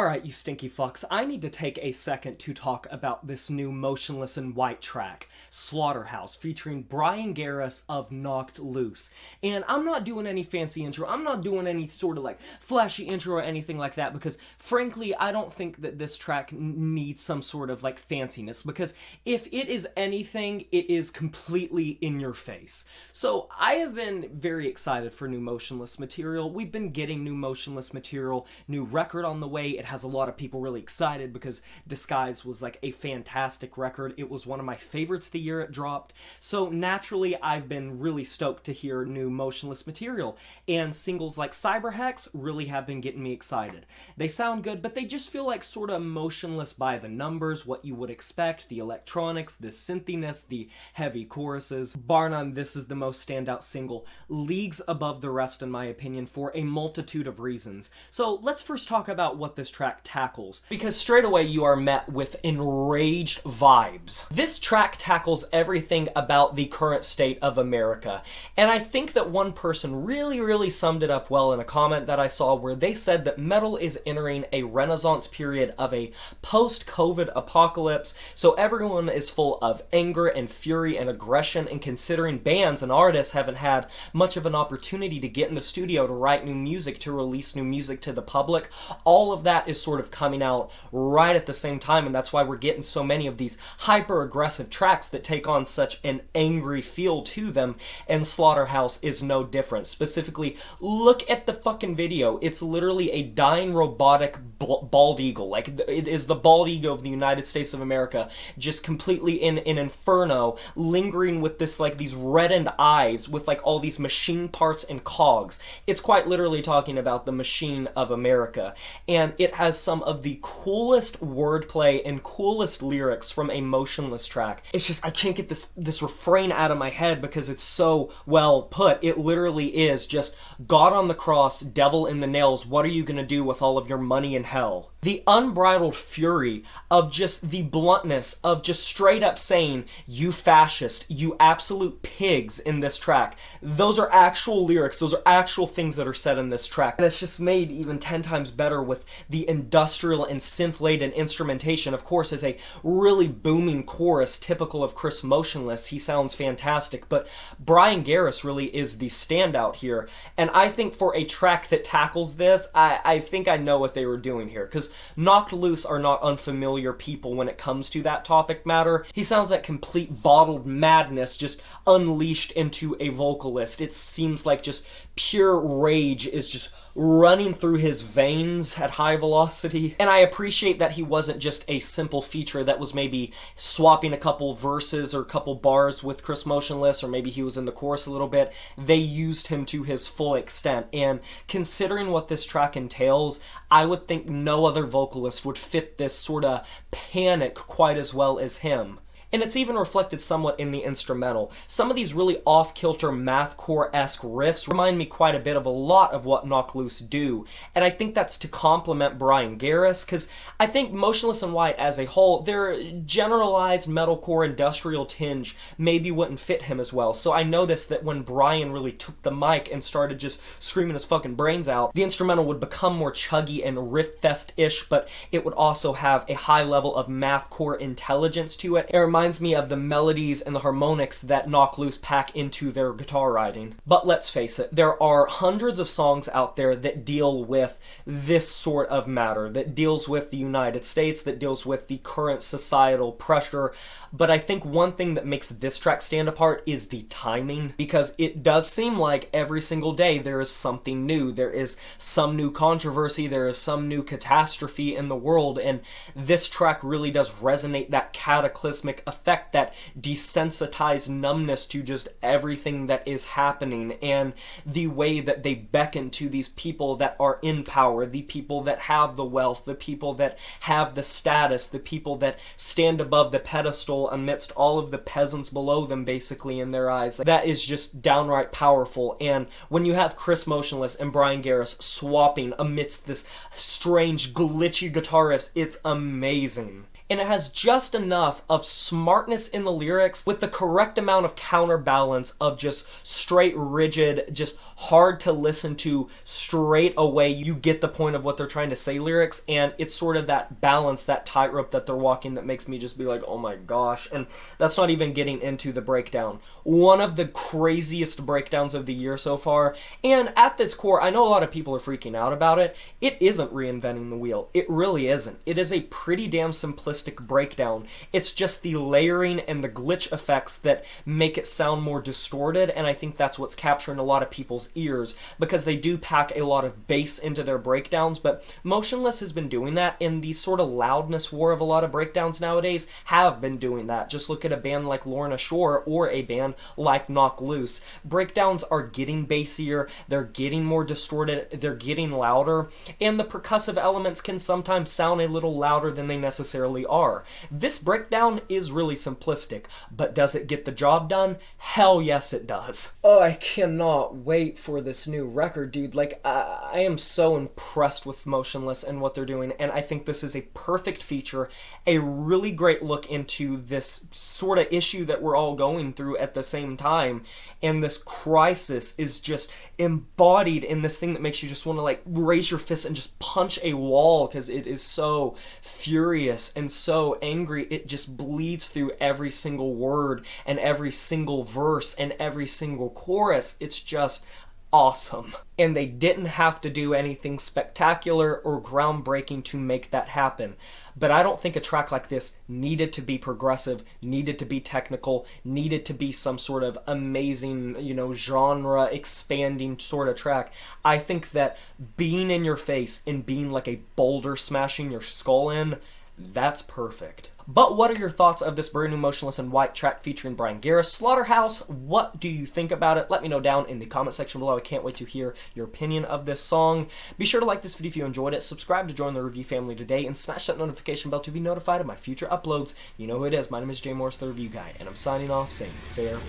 Alright, you stinky fucks, I need to take a second to talk about this new Motionless in White track, Slaughterhouse, featuring Bryan Garris of Knocked Loose. And I'm not doing any fancy intro, I'm not doing any sort of like flashy intro or anything like that, because frankly, I don't think that this track needs some sort of like fanciness, because if it is anything, it is completely in your face. So I have been very excited for new Motionless material. We've been getting new Motionless material, new record on the way. It has a lot of people really excited because Disguise was like a fantastic record. It was one of my favorites the year it dropped. So naturally, I've been really stoked to hear new Motionless material. And singles like Cyberhex really have been getting me excited. They sound good, but they just feel like sort of motionless by the numbers, what you would expect, the electronics, the synthiness, the heavy choruses. Bar none, this is the most standout single, leagues above the rest in my opinion for a multitude of reasons. So let's first talk about what this track tackles, because straight away you are met with enraged vibes. This track tackles everything about the current state of America, and I think that one person really summed it up well in a comment that I saw where they said that metal is entering a renaissance period of a post-COVID apocalypse, so everyone is full of anger and fury and aggression, and considering bands and artists haven't had much of an opportunity to get in the studio to write new music, to release new music to the public, all of that is sort of coming out right at the same time, and that's why we're getting so many of these hyper-aggressive tracks that take on such an angry feel to them, and Slaughterhouse is no different. Specifically, look at the fucking video. It's literally a dying robotic bald eagle. Like, it is the bald eagle of the United States of America, just completely in an inferno, lingering with this, like, these reddened eyes with, like, all these machine parts and cogs. It's quite literally talking about the machine of America, and it has some of the coolest wordplay and coolest lyrics from a Motionless track. It's just, I can't get this refrain out of my head because it's so well put. It literally is just, God on the cross, devil in the nails, what are you gonna do with all of your money in hell? The unbridled fury of just the bluntness of just straight up saying, you fascist, you absolute pigs in this track. Those are actual lyrics, those are actual things that are said in this track. And it's just made even 10 times better with the industrial and synth-laden instrumentation. Of course, it's a really booming chorus typical of Chris Motionless. He sounds fantastic, but Bryan Garris really is the standout here. And I think for a track that tackles this, I think I know what they were doing here, because Knocked Loose are not unfamiliar people when it comes to that topic matter. He sounds like complete bottled madness just unleashed into a vocalist. It seems like just pure rage is just running through his veins at high velocity. And I appreciate that he wasn't just a simple feature that was maybe swapping a couple verses or a couple bars with Chris Motionless, or maybe he was in the chorus a little bit. They used him to his full extent, and considering what this track entails, I would think no other vocalist would fit this sort of panic quite as well as him. And it's even reflected somewhat in the instrumental. Some of these really off-kilter mathcore-esque riffs remind me quite a bit of a lot of what Knocked Loose do. And I think that's to compliment Bryan Garris, because I think Motionless in White as a whole, their generalized metalcore industrial tinge maybe wouldn't fit him as well. So I noticed that when Bryan really took the mic and started just screaming his fucking brains out, the instrumental would become more chuggy and riff-fest-ish, but it would also have a high level of mathcore intelligence to it. It reminds me of the melodies and the harmonics that Knocked Loose pack into their guitar writing. But let's face it, there are hundreds of songs out there that deal with this sort of matter, that deals with the United States, that deals with the current societal pressure. But I think one thing that makes this track stand apart is the timing, because it does seem like every single day there is something new. There is some new controversy, there is some new catastrophe in the world, and this track really does resonate that cataclysmic effect, that desensitized numbness to just everything that is happening, and the way that they beckon to these people that are in power, the people that have the wealth, the people that have the status, the people that stand above the pedestal amidst all of the peasants below them basically in their eyes. That is just downright powerful. And when you have Chris Motionless and Bryan Garris swapping amidst this strange glitchy guitarist, it's amazing. and it has just enough of smartness in the lyrics with the correct amount of counterbalance of just straight rigid, just hard to listen to straight away. You get the point of what they're trying to say lyrics, and it's sort of that balance, that tightrope that they're walking that makes me just be like, oh my gosh. And that's not even getting into the breakdown. One of the craziest breakdowns of the year so far, and at this core, I know a lot of people are freaking out about it. It isn't reinventing the wheel. It really isn't. It is a pretty damn simplistic breakdown. It's just the layering and the glitch effects that make it sound more distorted, and I think that's what's capturing a lot of people's ears, because they do pack a lot of bass into their breakdowns. But Motionless has been doing that, and the sort of loudness war of a lot of breakdowns nowadays have been doing that. Just look at a band like Lorna Shore or a band like Knocked Loose. Breakdowns are getting bassier, they're getting more distorted, they're getting louder, and the percussive elements can sometimes sound a little louder than they necessarily are. This breakdown is really simplistic, but does it get the job done? Hell yes it does. Oh, I cannot wait for this new record, dude. Like, I am so impressed with Motionless and what they're doing, and I think this is a perfect feature, a really great look into this sort of issue that we're all going through at the same time, and this crisis is just embodied in this thing that makes you just want to like raise your fist and just punch a wall, because it is so furious and so angry. It just bleeds through every single word and every single verse and every single chorus. It's just awesome. And they didn't have to do anything spectacular or groundbreaking to make that happen. But I don't think a track like this needed to be progressive, needed to be technical, needed to be some sort of amazing, genre expanding sort of track. I think that being in your face and being like a boulder smashing your skull in, that's perfect. But what are your thoughts of this brand new Motionless in White track featuring Bryan Garris? Slaughterhouse, what do you think about it? Let me know down in the comment section below. I can't wait to hear your opinion of this song. Be sure to like this video if you enjoyed it, subscribe to join the review family today, and smash that notification bell to be notified of my future uploads. You know who it is. My name is Jay Morris, the Review Guy, and I'm signing off saying farewell.